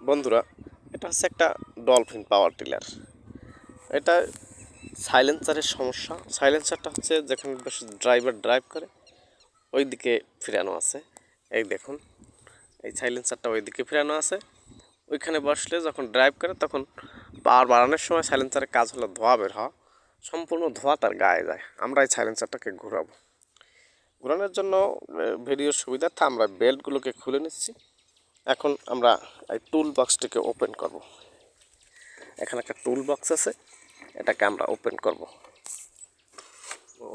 বন্ধুরা, এটা হচ্ছে একটা ডলফিন পাওয়ার টিলার। এটা সাইলেন্সারের সমস্যা। সাইলেন্সারটা হচ্ছে যেখানে বসে ড্রাইভার ড্রাইভ করে ওই দিকে ফিরানো আছে। এই দেখুন, এই সাইলেন্সারটা ওই দিকে ফিরানো আছে। ওইখানে বসলে যখন ড্রাইভ করে তখন পাওয়ার বাড়ানোর সময় সাইলেন্সারের কাজ হলো ধোঁয়া বের হওয়া। সম্পূর্ণ ধোঁয়া তার গায়ে যায়। আমরা এই সাইলেন্সারটাকে ঘোরাবো। ঘোরানোর জন্য ভিডিওর সুবিধার্থে আমরা বেল্টগুলোকে খুলে নিচ্ছি। এখন আমরা এই টুল বক্সটিকে ওপেন করব। এখানে একটা টুল বক্স আছে, এটাকে আমরা ওপেন করব।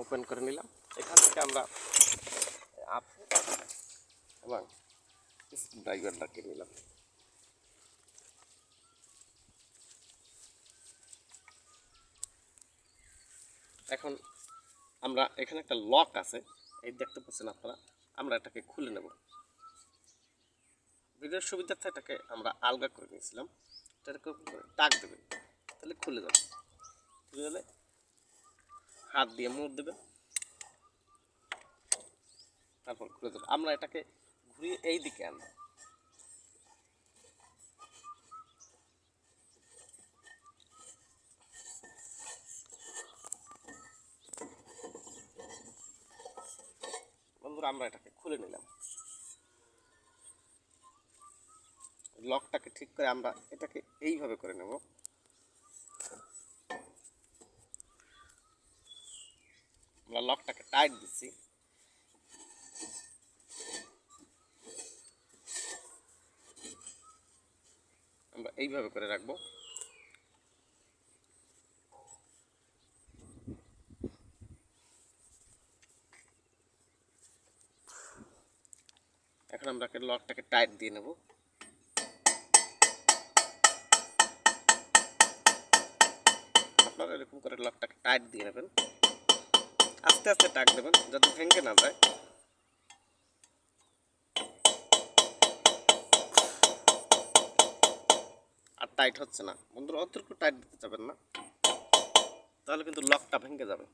ওপেন করে নিলাম। এখান থেকে আমরা আপ এবং স্ক্রুড্রাইভারটাকে নিলাম। এখন আমরা এখানে একটা লক আছে, এই দেখতে পাচ্ছেন আপনারা। আমরা এটাকে খুলে নেব। ভিডিওর সুবিধার্থে এটাকে আমরা আলগা করে নিয়েছিলাম। এটাকে টাক দেবেন, তাহলে খুলে যাবে। খুলে গেলে হাত দিয়ে মুড় দেবেন, তারপর খুলে যাবে। আমরা এটাকে ঘুরিয়ে এই দিকে আনবো। বন্ধুরা, আমরা এটাকে খুলে নিলাম। লকটাকে ঠিক করে আমরা এটাকে এইভাবে করে নেব। আমরা লকটাকে টাইট দিচ্ছি। আমরা এইভাবে করে রাখবো। এখন আমরা লকটাকে টাইট দিয়ে নেব। আপনারা এরকম করে লকটাকে টাইট দিয়ে নেবেন। আস্তে আস্তে টাক দেবেন যাতে ভেঙে না যায়। আর টাইট হচ্ছে না বন্ধুরা, অতটুকু টাইট দিতে যাবেন না, তাহলে কিন্তু লকটা ভেঙে যাবে।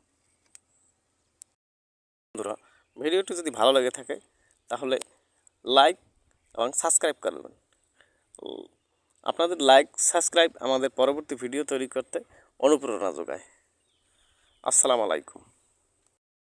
বন্ধুরা, ভিডিওটি যদি ভালো লেগে থাকে তাহলে লাইক এবং সাবস্ক্রাইব করবেন। আপনাদের লাইক সাবস্ক্রাইব আমাদের পরবর্তী ভিডিও তৈরি করতে অনুপ্রেরণা যোগায়। আসসালামু আলাইকুম।